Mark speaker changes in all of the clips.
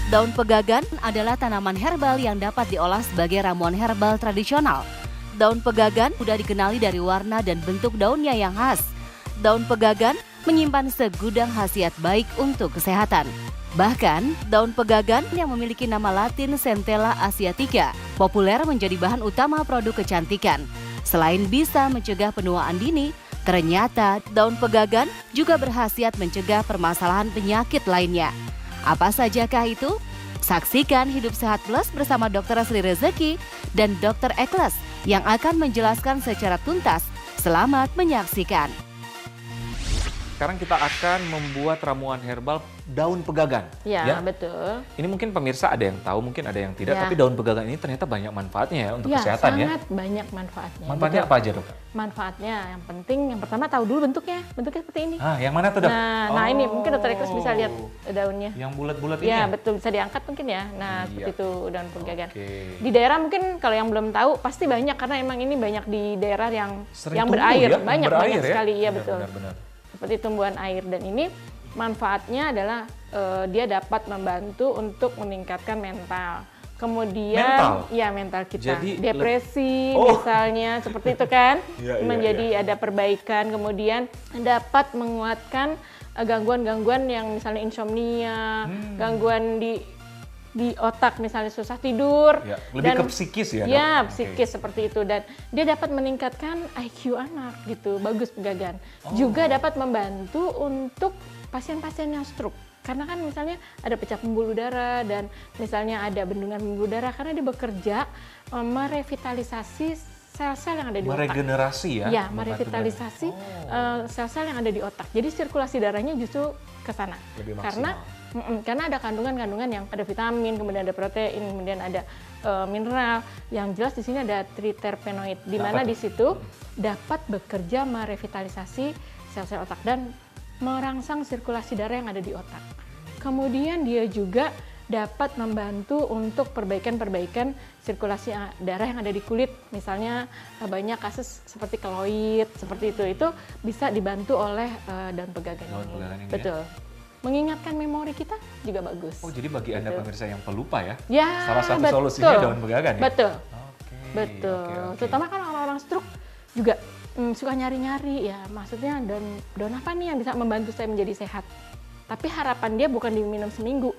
Speaker 1: Daun pegagan adalah tanaman herbal yang dapat diolah sebagai ramuan herbal tradisional. Daun pegagan sudah dikenali dari warna dan bentuk daunnya yang khas. Daun pegagan menyimpan segudang khasiat baik untuk kesehatan. Bahkan, daun pegagan yang memiliki nama latin Centella asiatica populer menjadi bahan utama produk kecantikan. Selain bisa mencegah penuaan dini, ternyata daun pegagan juga berkhasiat mencegah permasalahan penyakit lainnya. Apa sajakah itu? Saksikan Hidup Sehat Plus bersama Dr. Sri Rezeki dan Dr. Ekles yang akan menjelaskan secara tuntas. Selamat menyaksikan.
Speaker 2: Sekarang kita akan membuat ramuan herbal daun pegagan.
Speaker 3: Ya, betul.
Speaker 2: Ini mungkin pemirsa ada yang tahu, mungkin ada yang tidak,
Speaker 3: Ya.
Speaker 2: tapi daun pegagan ini ternyata banyak manfaatnya ya untuk kesehatan ya.
Speaker 3: Sangat banyak manfaatnya.
Speaker 2: Manfaatnya
Speaker 3: Betul.
Speaker 2: apa aja, Dok?
Speaker 3: Manfaatnya yang penting, yang pertama tahu dulu bentuknya. Bentuknya seperti ini.
Speaker 2: Ah, yang mana tuh, Dok?
Speaker 3: Nah ini mungkin Dr. Ekles bisa lihat daunnya.
Speaker 2: Yang bulat-bulat ini
Speaker 3: Ya,
Speaker 2: ya?
Speaker 3: betul, bisa diangkat mungkin ya.
Speaker 2: Iya.
Speaker 3: Nah, seperti itu daun pegagan.
Speaker 2: Oke.
Speaker 3: Di daerah mungkin kalau yang belum tahu pasti banyak karena emang ini banyak di daerah yang
Speaker 2: Sering
Speaker 3: yang
Speaker 2: tumbuh
Speaker 3: berair,
Speaker 2: ya?
Speaker 3: banyak
Speaker 2: Berair ya?
Speaker 3: sekali. Iya,
Speaker 2: Benar,
Speaker 3: betul.
Speaker 2: benar.
Speaker 3: Seperti tumbuhan air, dan ini manfaatnya adalah dia dapat membantu untuk meningkatkan mental. Kemudian mental kita.
Speaker 2: Jadi
Speaker 3: Depresi
Speaker 2: Oh.
Speaker 3: misalnya seperti itu kan.
Speaker 2: Iya, iya,
Speaker 3: menjadi ada perbaikan, kemudian dapat menguatkan gangguan-gangguan yang misalnya insomnia, gangguan di otak misalnya susah tidur.
Speaker 2: Ya, lebih ke psikis ya, Dok?
Speaker 3: Ya,
Speaker 2: Oke.
Speaker 3: psikis seperti itu, dan dia dapat meningkatkan IQ anak gitu. Bagus pegagan. Juga dapat membantu untuk pasien-pasien yang stroke. Karena kan misalnya ada pecah pembuluh darah dan misalnya ada bendungan pembuluh darah, karena dia bekerja merevitalisasi sel-sel yang ada di otak.
Speaker 2: Meregenerasi ya?
Speaker 3: Ya,
Speaker 2: membantu
Speaker 3: merevitalisasi
Speaker 2: badan.
Speaker 3: sel-sel yang ada di otak. Jadi sirkulasi darahnya justru ke sana.
Speaker 2: Lebih
Speaker 3: Karena ada kandungan-kandungan yang ada vitamin, kemudian ada protein, kemudian ada mineral. Yang jelas di sini ada triterpenoid, di mana di situ dapat bekerja merevitalisasi sel-sel otak dan merangsang sirkulasi darah yang ada di otak. Kemudian dia juga dapat membantu untuk perbaikan sirkulasi darah yang ada di kulit. Misalnya banyak kasus seperti keloid, seperti itu bisa dibantu oleh daun pegagan
Speaker 2: Daun
Speaker 3: ini.
Speaker 2: pegagan ini,
Speaker 3: Betul. Mengingatkan memori kita juga bagus.
Speaker 2: Oh, jadi bagi Anda pemirsa yang pelupa ya?
Speaker 3: Ya,
Speaker 2: Salah satu
Speaker 3: betul.
Speaker 2: solusinya daun pegagan ya?
Speaker 3: Betul.
Speaker 2: Oke.
Speaker 3: Betul.
Speaker 2: Oke.
Speaker 3: Terutama kan orang-orang stroke juga suka nyari-nyari ya. Maksudnya daun apa nih yang bisa membantu saya menjadi sehat. Tapi harapan dia bukan diminum seminggu,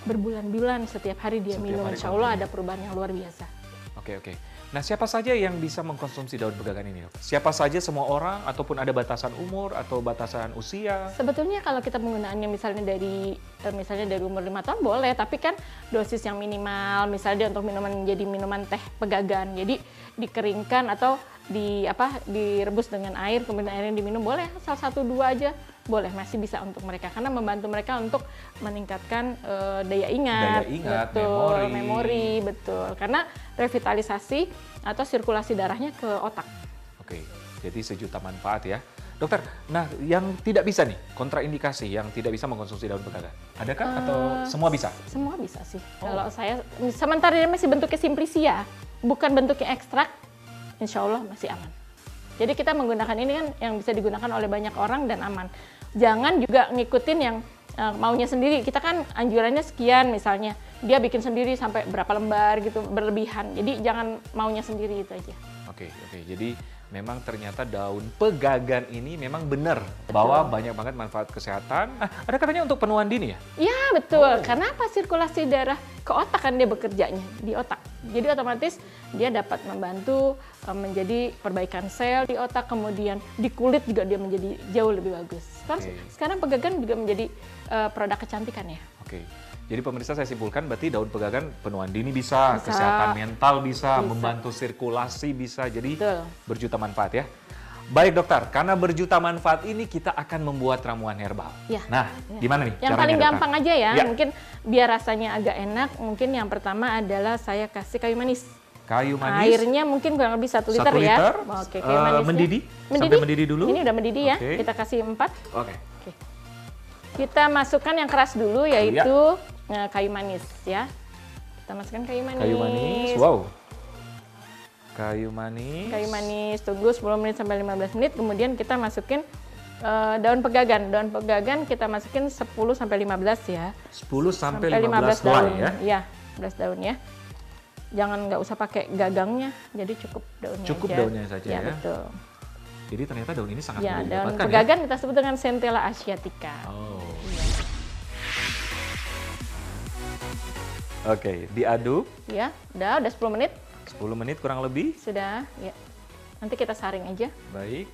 Speaker 3: berbulan-bulan setiap hari dia
Speaker 2: Setiap
Speaker 3: minum.
Speaker 2: hari
Speaker 3: Insya Allah ada perubahan yang luar biasa.
Speaker 2: Oke. Nah, siapa saja yang bisa mengkonsumsi daun pegagan ini, Dok? Siapa saja, semua orang, ataupun ada batasan umur atau batasan usia?
Speaker 3: Sebetulnya kalau kita menggunakannya misalnya dari umur 5 tahun boleh, tapi kan dosis yang minimal, misalnya dia untuk jadi minuman teh pegagan. Jadi dikeringkan atau direbus dengan air, kemudian airnya diminum, boleh salah 1-2 aja boleh, masih bisa untuk mereka karena membantu mereka untuk meningkatkan daya ingat, betul, memori, betul, karena revitalisasi atau sirkulasi darahnya ke otak.
Speaker 2: Oke, jadi sejuta manfaat ya. Dokter, nah yang tidak bisa nih, kontraindikasi yang tidak bisa mengkonsumsi daun pegagan, adakah atau semua bisa?
Speaker 3: Semua bisa sih. Kalau saya, sementara dia masih bentuknya simplisia, bukan bentuknya ekstrak, insya Allah masih aman. Jadi kita menggunakan ini kan yang bisa digunakan oleh banyak orang dan aman. Jangan juga ngikutin yang maunya sendiri. Kita kan anjurannya sekian misalnya, dia bikin sendiri sampai berapa lembar gitu, berlebihan. Jadi jangan maunya sendiri itu aja.
Speaker 2: Oke. Jadi memang ternyata daun pegagan ini memang benar bahwa banyak banget manfaat kesehatan. Ada katanya untuk penuaan dini ya?
Speaker 3: Iya betul, karena apa? Sirkulasi darah ke otak kan dia bekerjanya, di otak. Jadi otomatis dia dapat membantu menjadi perbaikan sel di otak, kemudian di kulit juga dia menjadi jauh lebih bagus. Sekarang pegagan juga menjadi produk kecantikan ya.
Speaker 2: Oke. Jadi pemirsa, saya simpulkan berarti daun pegagan penuaan dini bisa, kesehatan mental bisa, membantu sirkulasi bisa, jadi berjuta manfaat ya. Baik dokter, karena berjuta manfaat ini kita akan membuat ramuan herbal. Nah, gimana nih
Speaker 3: yang
Speaker 2: caranya,
Speaker 3: paling
Speaker 2: dokter?
Speaker 3: gampang aja ya, mungkin biar rasanya agak enak, mungkin yang pertama adalah saya kasih kayu manis.
Speaker 2: Kayu manis.
Speaker 3: Airnya mungkin kurang lebih 1 liter ya. Oke, kayu manisnya.
Speaker 2: Mendidih? Sampai mendidih dulu?
Speaker 3: Ini udah mendidih ya, kita kasih 4.
Speaker 2: Oke.
Speaker 3: Kita masukkan yang keras dulu, yaitu kayu manis ya. Kita masukkan kayu manis.
Speaker 2: Kayu manis, wow. Kayu manis.
Speaker 3: Kayu manis, tunggu 10 menit sampai 15 menit, kemudian kita masukin Daun pegagan kita masukin 10 sampai 15 ya.
Speaker 2: 10 sampai 15
Speaker 3: daun
Speaker 2: helai ya.
Speaker 3: Iya, 15 daun ya. Jangan nggak usah pakai gagangnya, jadi cukup daunnya
Speaker 2: Cukup
Speaker 3: aja.
Speaker 2: daunnya saja ya.
Speaker 3: Betul.
Speaker 2: Jadi ternyata daun ini sangat
Speaker 3: Ya,
Speaker 2: mudah
Speaker 3: daun
Speaker 2: didapatkan
Speaker 3: pegagan kita sebut dengan Centella asiatica.
Speaker 2: Oh.
Speaker 3: Iya.
Speaker 2: Oke, diaduk
Speaker 3: Ya, udah 10 menit
Speaker 2: 10 menit kurang lebih.
Speaker 3: sudah. Ya. Nanti kita saring aja.
Speaker 2: Baik.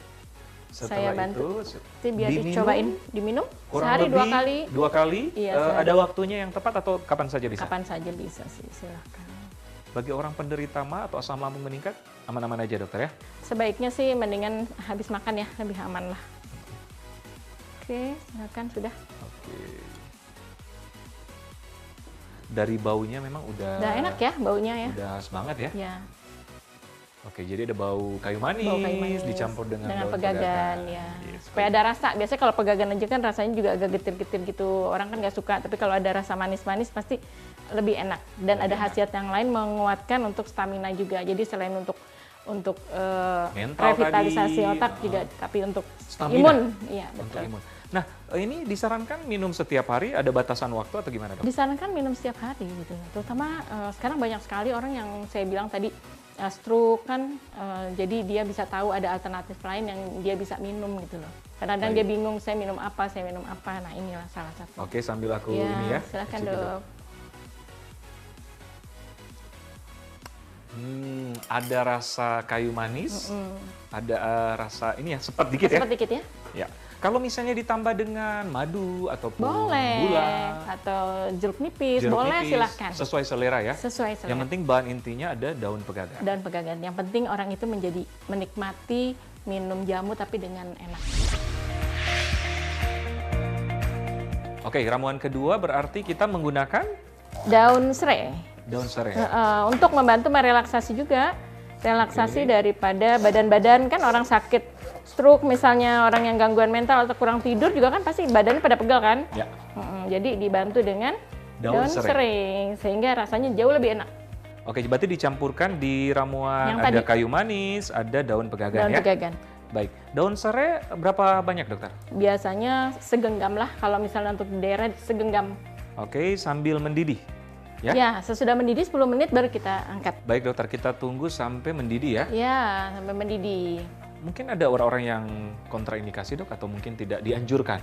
Speaker 3: Saya
Speaker 2: Setelah
Speaker 3: bantu.
Speaker 2: itu
Speaker 3: Nanti biar
Speaker 2: diminum
Speaker 3: dicobain, diminum
Speaker 2: kurang
Speaker 3: sehari
Speaker 2: lebih 2 kali.
Speaker 3: Iya, sehari.
Speaker 2: Ada waktunya yang tepat atau kapan saja bisa?
Speaker 3: Kapan saja bisa sih, silahkan.
Speaker 2: Bagi orang penderita MA atau asam lambung meningkat, aman-aman aja dokter ya?
Speaker 3: Sebaiknya sih mendingan habis makan ya, lebih aman lah. Oke, silakan sudah.
Speaker 2: Oke. Dari baunya memang
Speaker 3: Udah enak ya baunya ya.
Speaker 2: Udah semangat ya?
Speaker 3: Ya,
Speaker 2: Oke, jadi ada bau kayu manis,
Speaker 3: bau kayu manis
Speaker 2: dicampur dengan daun
Speaker 3: pegagan ya.
Speaker 2: Yes,
Speaker 3: Supaya ada rasa. Biasanya kalau pegagan aja kan rasanya juga agak getir-getir gitu. Orang kan nggak suka, tapi kalau ada rasa manis-manis pasti lebih enak. Dan
Speaker 2: Lebih
Speaker 3: ada
Speaker 2: enak.
Speaker 3: khasiat yang lain menguatkan untuk stamina juga. Jadi selain untuk
Speaker 2: Mental
Speaker 3: revitalisasi
Speaker 2: tadi,
Speaker 3: otak juga, tapi untuk
Speaker 2: Stamina.
Speaker 3: imun. Iya,
Speaker 2: untuk
Speaker 3: betul.
Speaker 2: imun. Nah, ini disarankan minum setiap hari, ada batasan waktu atau gimana dok?
Speaker 3: Disarankan minum setiap hari gitu. Terutama sekarang banyak sekali orang yang saya bilang tadi stroke kan, jadi dia bisa tahu ada alternatif lain yang dia bisa minum gitu loh. Kadang-kadang dia
Speaker 2: Baik.
Speaker 3: bingung saya minum apa. Nah inilah salah satu.
Speaker 2: Oke, sambil aku
Speaker 3: Ya,
Speaker 2: ini ya.
Speaker 3: silakan
Speaker 2: cicip,
Speaker 3: dok.
Speaker 2: Ada rasa kayu manis, ada rasa ini ya, sepet dikit ya.
Speaker 3: Cepat dikit ya.
Speaker 2: Ya. Kalau misalnya ditambah dengan madu ataupun
Speaker 3: Boleh.
Speaker 2: gula,
Speaker 3: Atau jeruk nipis,
Speaker 2: jeruk
Speaker 3: boleh
Speaker 2: nipis,
Speaker 3: silahkan.
Speaker 2: sesuai selera ya.
Speaker 3: Sesuai selera.
Speaker 2: Yang penting bahan intinya ada daun pegagan.
Speaker 3: Dan pegagan. Yang penting orang itu menikmati minum jamu tapi dengan enak.
Speaker 2: Oke, ramuan kedua berarti kita menggunakan
Speaker 3: Daun serai.
Speaker 2: daun serai.
Speaker 3: Untuk membantu merelaksasi juga, relaksasi daripada badan-badan kan orang sakit stroke misalnya, orang yang gangguan mental atau kurang tidur juga kan pasti badannya pada pegal kan.
Speaker 2: Ya.
Speaker 3: Jadi dibantu dengan
Speaker 2: Daun
Speaker 3: daun
Speaker 2: serai.
Speaker 3: serai sehingga rasanya jauh lebih enak.
Speaker 2: Oke, berarti dicampurkan di ramuan
Speaker 3: Yang
Speaker 2: ada
Speaker 3: tadi.
Speaker 2: kayu manis, ada daun pegagan
Speaker 3: Daun
Speaker 2: ya.
Speaker 3: pegagan.
Speaker 2: Baik. Daun serai berapa banyak, dokter?
Speaker 3: Biasanya segenggam lah, kalau misalnya untuk di daerah segenggam.
Speaker 2: Oke, sambil mendidih. Ya.
Speaker 3: Ya, sesudah mendidih 10 menit baru kita angkat.
Speaker 2: Baik, dokter, kita tunggu sampai mendidih ya.
Speaker 3: Ya, sampai mendidih.
Speaker 2: Mungkin ada orang-orang yang kontraindikasi, Dok, atau mungkin tidak dianjurkan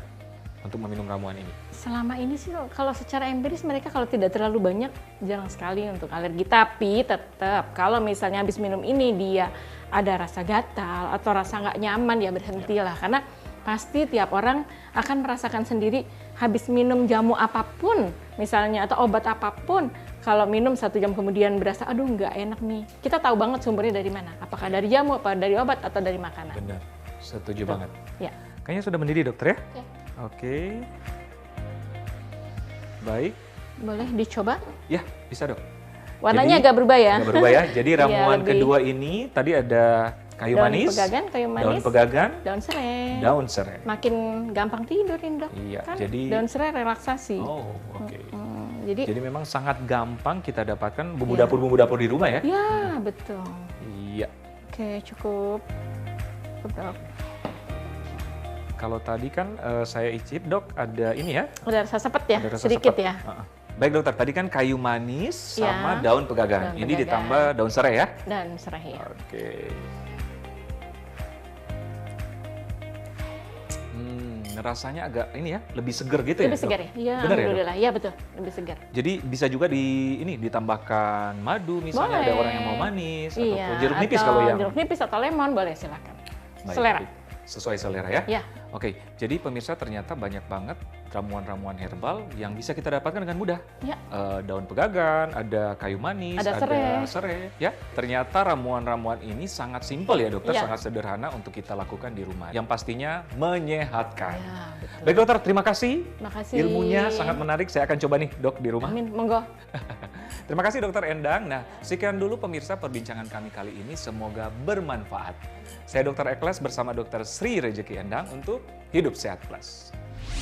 Speaker 2: untuk meminum ramuan ini.
Speaker 3: Selama ini sih kalau secara empiris mereka kalau tidak terlalu banyak jarang sekali untuk alergi. Tapi tetap kalau misalnya habis minum ini dia ada rasa gatal atau rasa nggak nyaman ya berhentilah. Karena pasti tiap orang akan merasakan sendiri habis minum jamu apapun misalnya atau obat apapun. Kalau minum 1 jam kemudian berasa aduh nggak enak nih. Kita tahu banget sumbernya dari mana. Apakah dari jamu, apa dari obat atau dari makanan.
Speaker 2: Benar, setuju banget.
Speaker 3: Ya.
Speaker 2: Kayaknya sudah mendidih, dokter ya?
Speaker 3: Oke.
Speaker 2: Oke. Baik.
Speaker 3: Boleh dicoba.
Speaker 2: Ya, bisa, Dok.
Speaker 3: Warnanya
Speaker 2: Jadi,
Speaker 3: agak berubah ya.
Speaker 2: Agak berubah ya. Jadi
Speaker 3: Iya,
Speaker 2: ramuan
Speaker 3: lebih-
Speaker 2: kedua ini tadi ada kayu
Speaker 3: Daun
Speaker 2: manis,
Speaker 3: pegagan, kayu manis,
Speaker 2: daun pegagan,
Speaker 3: daun serai.
Speaker 2: daun serai.
Speaker 3: Makin gampang tidurin dok.
Speaker 2: Iya,
Speaker 3: Kan
Speaker 2: jadi-
Speaker 3: daun serai relaksasi.
Speaker 2: Oh, oke.
Speaker 3: Jadi,
Speaker 2: Jadi memang sangat gampang kita dapatkan bumbu dapur di rumah ya?
Speaker 3: ya betul.
Speaker 2: Iya.
Speaker 3: Oke cukup. Cukup, dok.
Speaker 2: Kalau tadi kan saya icip, Dok, ada ini ya?
Speaker 3: Udah rasa sepet ya,
Speaker 2: Ada rasa
Speaker 3: sedikit
Speaker 2: sepet.
Speaker 3: ya.
Speaker 2: Baik, dokter, tadi kan kayu manis
Speaker 3: Iya.
Speaker 2: sama daun pegagan.
Speaker 3: Daun
Speaker 2: Ini
Speaker 3: pegagan.
Speaker 2: ditambah daun serai ya?
Speaker 3: Dan serai ya.
Speaker 2: Oke. Rasanya agak ini ya, lebih seger gitu ya?
Speaker 3: Lebih segar ya?
Speaker 2: Dok?
Speaker 3: Iya,
Speaker 2: Benar ya, Dok?
Speaker 3: alhamdulillah. Iya betul, lebih segar.
Speaker 2: Jadi bisa juga ditambahkan madu misalnya, ada
Speaker 3: Boleh.
Speaker 2: orang yang mau manis
Speaker 3: Iya,
Speaker 2: ataupun jeruk nipis
Speaker 3: atau
Speaker 2: kalau yang
Speaker 3: jeruk nipis atau lemon boleh silakan.
Speaker 2: Baik,
Speaker 3: Selera.
Speaker 2: baik. Sesuai selera ya?
Speaker 3: Ya.
Speaker 2: Oke, jadi pemirsa ternyata banyak banget ramuan-ramuan herbal yang bisa kita dapatkan dengan mudah.
Speaker 3: Ya.
Speaker 2: Daun pegagan, ada kayu manis,
Speaker 3: Ada
Speaker 2: serai. Ya, ternyata ramuan-ramuan ini sangat simpel ya dokter,
Speaker 3: Ya.
Speaker 2: sangat sederhana untuk kita lakukan di rumah. Yang pastinya menyehatkan.
Speaker 3: Ya, betul.
Speaker 2: Baik dokter, terima kasih.
Speaker 3: Makasih.
Speaker 2: Ilmunya sangat menarik, saya akan coba nih dok di rumah.
Speaker 3: Amin, monggo.
Speaker 2: Terima kasih Dokter Endang. Nah, sekian dulu pemirsa perbincangan kami kali ini. Semoga bermanfaat. Saya Dr. Eklas bersama Dr. Sri Rejeki Endang untuk Hidup Sehat Plus.